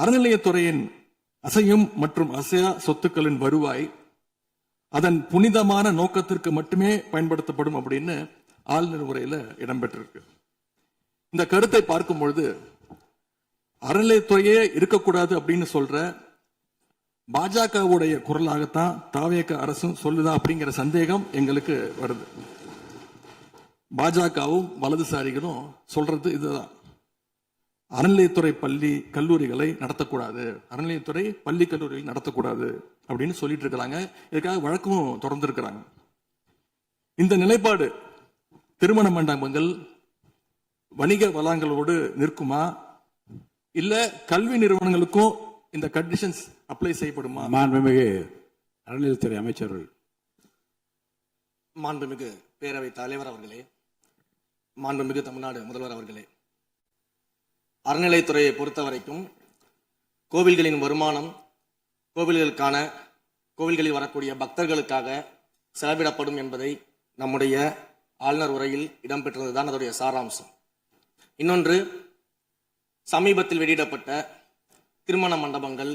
அறநிலையத்துறையின் அசையும் மற்றும் அசையா சொத்துக்களின் வருவாய் அதன் புனிதமான நோக்கத்திற்கு மட்டுமே பயன்படுத்தப்படும் அப்படின்னு ஆளுநர் உரையில இடம்பெற்றிருக்கு. இந்த கருத்தை பார்க்கும் பொழுது அறநிலையத்துறையே இருக்கக்கூடாது அப்படின்னு சொல்ற பாஜகவுடைய குரலாகத்தான் தாவேக அரசும் சொல்லுதா அப்படிங்கிற சந்தேகம் எங்களுக்கு வருது. பாஜகவும் வலதுசாரிகளும் சொல்றது இதுதான், அறநிலையத்துறை பள்ளி கல்லூரிகளை நடத்தக்கூடாது, அறநிலையத்துறை பள்ளி கல்லூரிகள் நடத்தக்கூடாது அப்படின்னு சொல்லிட்டு இருக்கிறாங்க. இதுக்காக வழக்கும் தொடர்ந்து இருக்கிறாங்க. இந்த நிலைப்பாடு திருமண மண்டபங்கள் வணிக வளங்களோடு நிற்குமா, இல்ல கல்வி நிறுவனங்களுக்கும் இந்த கண்டிஷன்ஸ் அப்ளை செய்யப்படுமா? மாண்புமிகு அறநிலையத்துறை அமைச்சர்கள். மாண்புமிகு பேரவைத் தலைவர் அவர்களே, மாண்புமிகு தமிழ்நாடு முதல்வர் அவர்களே, அறநிலையத்துறையை பொறுத்த வரைக்கும் கோவில்களின் வருமானம் கோவில்களில் வரக்கூடிய பக்தர்களுக்காக செலவிடப்படும் என்பதை நம்முடைய ஆளுநர் உரையில் இடம்பெற்றதுதான் அதனுடைய சாராம்சம். இன்னொன்று, சமீபத்தில் வெளியிடப்பட்ட திருமண மண்டபங்கள்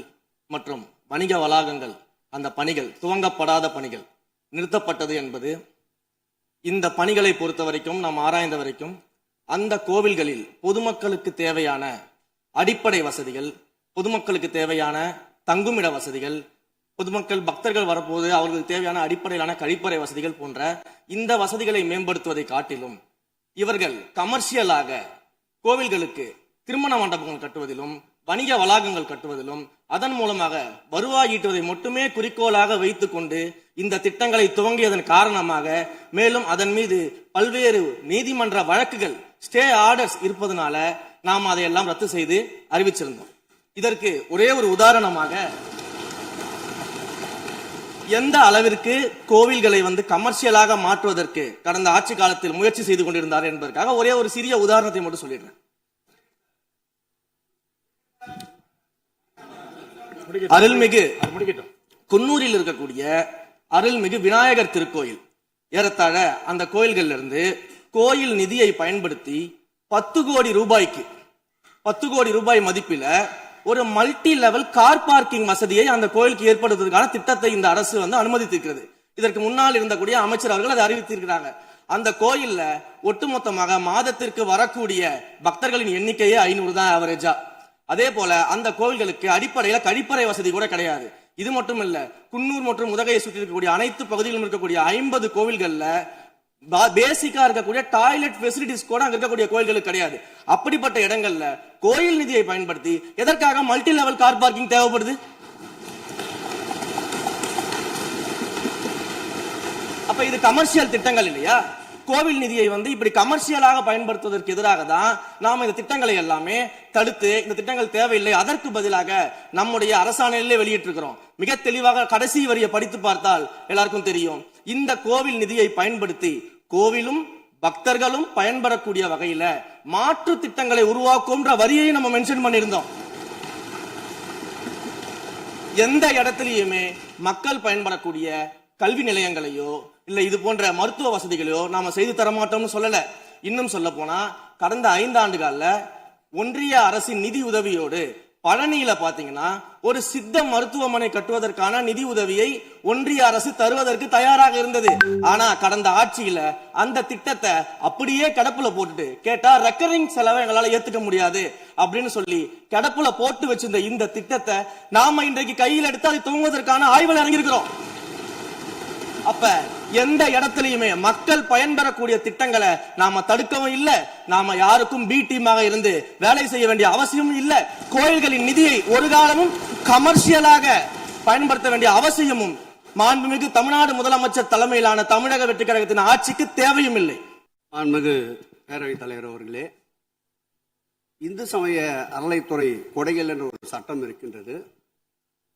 மற்றும் வணிக வளாகங்கள் அந்த பணிகள் துவங்கப்படாத பணிகள் நிறுத்தப்பட்டது என்பது இந்த பணிகளை பொறுத்த வரைக்கும் நாம் ஆராய்ந்த வரைக்கும் அந்த கோவில்களில் பொதுமக்களுக்கு தேவையான அடிப்படை வசதிகள், பொதுமக்களுக்கு தேவையான தங்குமிட வசதிகள், பொதுமக்கள் பக்தர்கள் வரப்போது அவர்களுக்கு தேவையான அடிப்படையிலான கழிப்பறை வசதிகள் போன்ற இந்த வசதிகளை மேம்படுத்துவதை காட்டிலும் இவர்கள் கமர்ஷியலாக கோவில்களுக்கு திருமண மண்டபங்கள் கட்டுவதிலும் வணிக வளாகங்கள் கட்டுவதிலும் அதன் மூலமாக வருவாய் ஈட்டுவதை மட்டுமே குறிக்கோளாக வைத்துக் கொண்டு இந்த திட்டங்களை துவங்கியதன் காரணமாக மேலும் அதன் மீது பல்வேறு நீதிமன்ற வழக்குகள் ஸ்டே ஆர்டர்ஸ் இருப்பதனால நாம் அதையெல்லாம் ரத்து செய்து அறிவிச்சிருந்தோம். இதற்கு ஒரே ஒரு உதாரணமாக எந்த அளவிற்கு கோவில்களை கமர்ஷியலாக மாற்றுவதற்கு கடந்த ஆட்சி காலத்தில் முயற்சி செய்து கொண்டிருந்தார் என்பதற்காக ஒரே ஒரு சிறிய உதாரணத்தை மட்டும் சொல்லிடுறேன். அருள்மிகு குன்னூரில் இருக்கக்கூடிய அருள்மிகு விநாயகர் திருக்கோயில், ஏறத்தாழ அந்த கோயில்கள் இருந்து கோயில் நிதியை பயன்படுத்தி 10 கோடி ரூபாய் மதிப்பில ஒரு மல்டி லெவல் கார் பார்க்கிங் வசதியை அந்த கோயிலுக்கு ஏற்படுத்துவதற்கான திட்டத்தை இந்த அரசு அனுமதித்திருக்கிறது. இதற்கு முன்னால் இருந்தக்கூடிய அமைச்சர் அவர்கள் அதை அறிவித்திருக்கிறாங்க. அந்த கோயில்ல ஒட்டுமொத்தமாக மாதத்திற்கு வரக்கூடிய பக்தர்களின் எண்ணிக்கையே 500 தான் ஆவரேஜா. அதே போல அந்த கோவில்களுக்கு அடிப்படையில கழிப்பறை வசதி கூட கிடையாது. இது மட்டும் இல்ல, குன்னூர் மற்றும் உதகையை சுற்றி இருக்கக்கூடிய அனைத்து பகுதிகளிலும் இருக்கக்கூடிய 50 கோவில்கள்ல பேசிக்கா இருக்கக்கூடிய டாய்லெட் ஃபெசிலிட்டிஸ் கூட அங்க இருக்கக்கூடிய கோயில்களுக்கு கிடையாது. அப்படிப்பட்ட இடங்கள்ல கோயில் நிதியை பயன்படுத்தி எதற்காக மல்டி லெவல் கார் பார்க்கிங் தேவைப்படுது? அப்ப இது கமர்ஷியல் திட்டங்கள் இல்லையா? கோவில் நிதியை இப்படி கமர்ஷியலாக பயன்படுத்துவதற்கு எதிராக தான் நாம இந்த திட்டங்களை எல்லாமே தடுத்து இந்த திட்டங்கள் தேவையில்லை, அதற்கு பதிலாக நம்முடைய அரசாணையிலே வெளியிட்டிருக்கிறோம். மிக தெளிவாக கடைசி வரியை படித்து பார்த்தால் எல்லாருக்கும் தெரியும். இந்த கோவில் நிதியை பயன்படுத்தி கோவிலும் பக்தர்களும் பயன்படக்கூடிய வகையில மாற்று திட்டங்களை உருவாக்கும்ன்ற வரியை நம்ம மென்ஷன் பண்ணியிருந்தோம். எந்த இடத்திலையுமே மக்கள் பயன்படக்கூடிய கல்வி நிலையங்களையோ இல்ல இது போன்ற மருத்துவ வசதிகளையோ நாம செய்து தரமாட்டோம்னு சொல்லல. இன்னும் சொல்ல போனா கடந்த 5 ஆண்டுகள்ல ஒன்றிய அரசின் நிதி உதவியோடு பழனியில பாத்தீங்கன்னா ஒரு சித்த மருத்துவமனை கட்டுவதற்கான நிதி உதவியை ஒன்றிய அரசு தருவதற்கு தயாராக இருந்தது. ஆனா கடந்த ஆட்சியில அந்த திட்டத்தை அப்படியே கிடப்புல போட்டுட்டு கேட்டா ரெக்கரிங் செலவை எங்களால ஏத்துக்க முடியாது அப்படின்னு சொல்லி கிடப்புல போட்டு வச்சிருந்த இந்த திட்டத்தை நாம இன்றைக்கு கையில் எடுத்து அதை துவங்குவதற்கான ஆய்வில் இறங்கியிருக்கிறோம். அப்ப எந்த இடத்திலையுமே மக்கள் பயன்பெறக்கூடிய திட்டங்களை நாம தடுக்கவும் இல்ல, நாம யாருக்கும் பி டீமாக இருந்து வேலை செய்ய வேண்டிய அவசியம் இல்ல. கோயில்களின் நிதியை ஒரு காலமும் கமர்ஷியலாக பயன்படுத்த வேண்டிய அவசியமும் மாண்புமிகு தமிழ்நாடு முதலமைச்சர் தலைமையிலான தமிழக வெற்றி கழகத்தின் ஆட்சிக்கு தேவையும் இல்லை. மாண்புமிகு பேரவைத் தலைவர் அவர்களே, இந்து சமய அறநிலைத்துறை கொடைகள் என்ற ஒரு சட்டம் இருக்கின்றது.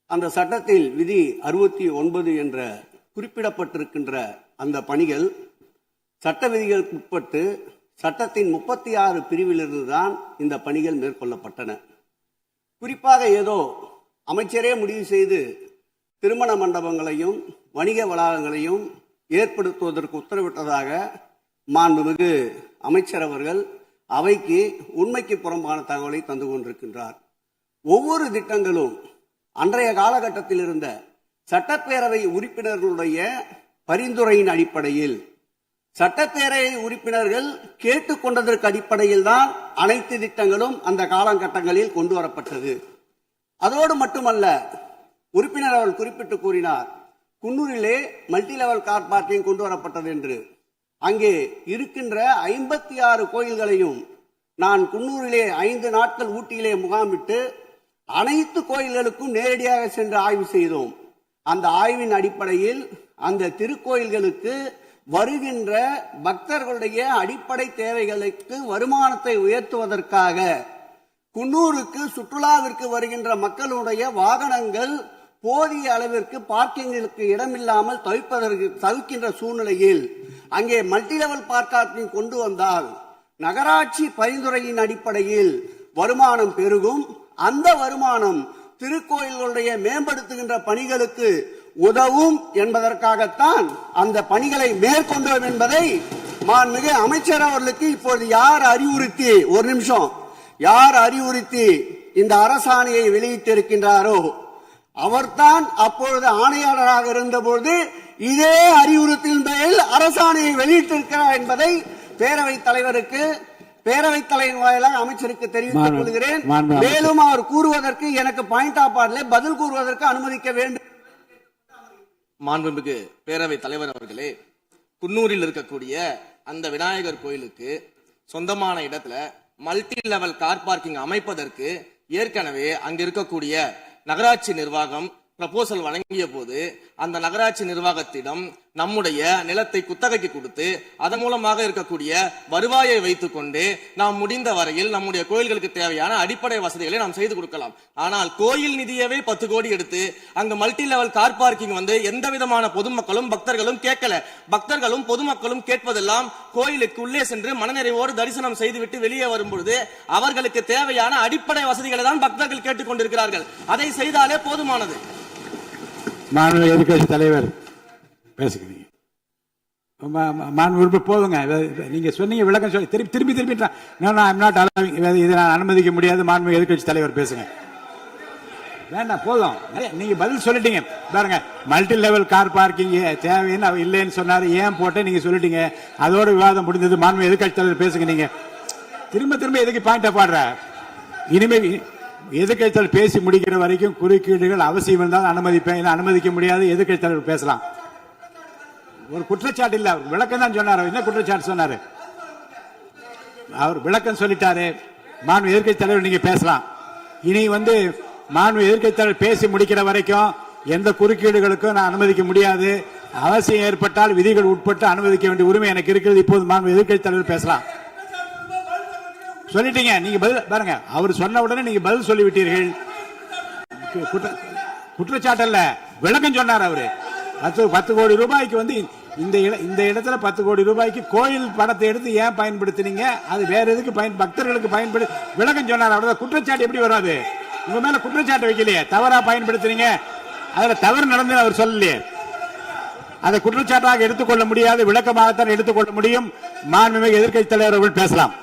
அந்த சட்டத்தில் விதி 69 என்ற குறிப்பிடப்பட்டிருக்கின்ற அந்த பணிகள் சட்ட விதிகளுக்கு உட்பட்டு சட்டத்தின் 36 பிரிவிலிருந்து தான் இந்த பணிகள் மேற்கொள்ளப்பட்டன. குறிப்பாக ஏதோ அமைச்சரே முடிவு செய்து திருமண மண்டபங்களையும் வணிக வளாகங்களையும் ஏற்படுத்துவதற்கு உத்தரவிட்டதாக மாண்புமிகு அமைச்சர் அவர்கள் அவைக்கு உண்மைக்கு புறம்பான தகவலை தந்து கொண்டிருக்கின்றார். ஒவ்வொரு திட்டங்களும் அன்றைய காலகட்டத்தில் இருந்த சட்டப்பேரவை உறுப்பினர்களுடைய பரிந்துரையின் அடிப்படையில், சட்டப்பேரவை உறுப்பினர்கள் கேட்டுக்கொண்டதற்கு அடிப்படையில் தான் அனைத்து திட்டங்களும் அந்த காலகட்டங்களில் கொண்டு வரப்பட்டது. அதோடு மட்டுமல்ல, உறுப்பினர் அவர்கள் குறிப்பிட்டு கூறினார், குன்னூரிலே மல்டி லெவல் கார் பார்க்கிங் கொண்டு வரப்பட்டது என்று. அங்கே இருக்கின்ற 56 கோயில்களையும் நான் குன்னூரிலே 5 நாட்கள் ஊட்டியிலே முகாமிட்டு அனைத்து கோயில்களுக்கும் நேரடியாக சென்று ஆய்வு செய்தோம். அந்த ஆய்வின் அடிப்படையில் அந்த திருக்கோயில்களுக்கு வருகின்ற பக்தர்களுடைய அடிப்படை தேவைகளுக்கு வருமானத்தை உயர்த்துவதற்காக குன்னூருக்கு சுற்றுலாவிற்கு வருகின்ற மக்களுடைய வாகனங்கள் போதிய அளவிற்கு பார்க்கிங்களுக்கு இடமில்லாமல் தவிக்கின்ற சூழ்நிலையில் அங்கே மல்டி லெவல் பார்க்கிங் கொண்டு வந்தால் நகராட்சி பரிந்துரையின் அடிப்படையில் வருமானம் பெருகும். அந்த வருமானம் திருக்கோயில்களுடைய மேம்படுத்துகின்ற பணிகளுக்கு உதவும் என்பதற்காகத்தான் அந்த பணிகளை மேற்கொண்டோம் என்பதை மாண்புமிகு அமைச்சர் அவர்களுக்கு இப்போது யார் அறிவுறுத்தி, ஒரு நிமிஷம், யார் அறிவுறுத்தி இந்த அரசாணையை வெளியிட்டிருக்கின்றாரோ அவர்தான் அப்பொழுது ஆணையாளராக இருந்தபோது இதே அறிவுறுத்தின் பேரில் அரசாணையை வெளியிட்டிருக்கிறார் என்பதை பேரவைத் தலைவருக்கு, பேரவைத் தலைவர் வாயிலாக அமைச்சருக்கு தெரிவித்துக் கொள்கிறேன். மேலும் அவர் கூறுவதற்கு எனக்கு பாயிண்ட் ஆஃப் ஆர்டரில் பதில் கூறுவதற்கு அனுமதிக்க வேண்டும். மாண்புமிகு பேரவைத் தலைவர் அவர்களே, குன்னூரில் இருக்கக்கூடிய அந்த விநாயகர் கோயிலுக்கு சொந்தமான இடத்துல மல்டி லெவல் கார் பார்க்கிங் அமைப்பதற்கு ஏற்கனவே அங்க இருக்கக்கூடிய நகராட்சி நிர்வாகம் ப்ரப்போசல் வழங்கிய போது அந்த நகராட்சி நிர்வாகத்திடம் நம்முடைய நிலத்தை குத்தகைக்கு கொடுத்து அதன் மூலமாக இருக்கக்கூடிய வருவாயை வைத்துக் கொண்டு நாம் முடிந்த வரையில் நம்முடைய கோயில்களுக்கு தேவையான அடிப்படை வசதிகளை நாம் செய்து கொடுக்கலாம். ஆனால் கோயில் நிதியவே 10 கோடி எடுத்து அங்க மல்டி லெவல் கார் பார்க்கிங் எந்த விதமான பொதுமக்களும் பக்தர்களும் கேட்கல. பக்தர்களும் பொதுமக்களும் கேட்பதெல்லாம் கோயிலுக்கு உள்ளே சென்று மனநிறைவோடு தரிசனம் செய்துவிட்டு வெளியே வரும்பொழுது அவர்களுக்கு தேவையான அடிப்படை வசதிகளை தான் பக்தர்கள் கேட்டுக் கொண்டிருக்கிறார்கள். அதை செய்தாலே போதுமானது. மாநில எதிர்கட்சி தலைவர் பேசுகிறீங்க. மாண்பு போதுங்க. நீங்க சொன்னீங்க, விளக்கம் சொல்லி திருப்பி இதை நான் அனுமதிக்க முடியாது. மாண்பு எதிர்கட்சி தலைவர் பேசுங்க. வேண்டாம், போதும். நீங்க பதில் சொல்லிட்டீங்க பாருங்க. மல்டி லெவல் கார் பார்க்கிங் தேவைன்னு அவர் இல்லைன்னு சொன்னாரு, ஏன் போட்டு நீங்க சொல்லிட்டீங்க. அதோட விவாதம் முடிந்தது. மாண்பு எதிர்கட்சி தலைவர் பேசுங்க. நீங்க திரும்ப எதுக்கு பாயிண்ட் ஆஃப் ஆடுற? இனிமே எதிர்கட்சி தலைவர் பேசி முடிக்கிற வரைக்கும் குறுக்கீடுகள் அவசியம் இருந்தால் அனுமதிப்பேன், அனுமதிக்க முடியாது. எதிர்கட்சி தலைவர் பேசலாம். ஒரு குற்றச்சாட்டு இல்ல, அவர் விளக்கம் தான் சொன்னார். என்ன குற்றச்சாட்டு சொன்னாரு? அவர் விளக்கம் சொல்லிட்டாரு. மாண்பு எதிர்கட்சி தலைவர் நீங்க பேசலாம். இனி மாண்பு எதிர்கட்சி தலைவர் பேசி முடிக்கிற வரைக்கும் எந்த குறுக்கீடுகளுக்கும் நான் அனுமதிக்க முடியாது. அவசியம் ஏற்பட்டால் விதிகள் உட்பட்டு அனுமதிக்க வேண்டிய உரிமை எனக்கு இருக்கிறது. இப்போது மாண்பு எதிர்கட்சி தலைவர் பேசலாம். சொல்லிட்டீங்க, நீங்க பதில் பாருங்க. அவர் சொன்ன உடனே நீங்க பதில் சொல்லிவிட்டீர்கள். குற்றச்சாட்டு அல்ல, விளக்கம் சொன்னார் அவரு. 10 கோடி ரூபாய்க்கு இந்த இடத்துல 10 கோடி ரூபாய்க்கு கோயில் பணத்தை எடுத்து ஏன் பயன்படுத்தினீங்க, அது வேற எதுக்கு பக்தர்களுக்கு பயன்படு விளக்கம் சொன்னார். அவ்வளவுதான். குற்றச்சாட்டு எப்படி வராது? உங்க மேல குற்றச்சாட்டு வைக்கலையே, தவறா பயன்படுத்தினீங்க, அதுல தவறு நடந்து அவர் சொல்லலையே. அதை குற்றச்சாட்டாக எடுத்துக்கொள்ள முடியாது, விளக்கமாகத்தான் எடுத்துக்கொள்ள முடியும். மாண்புமிகு எதிர்க்கட்சி தலைவர் அவர்கள் பேசலாம்.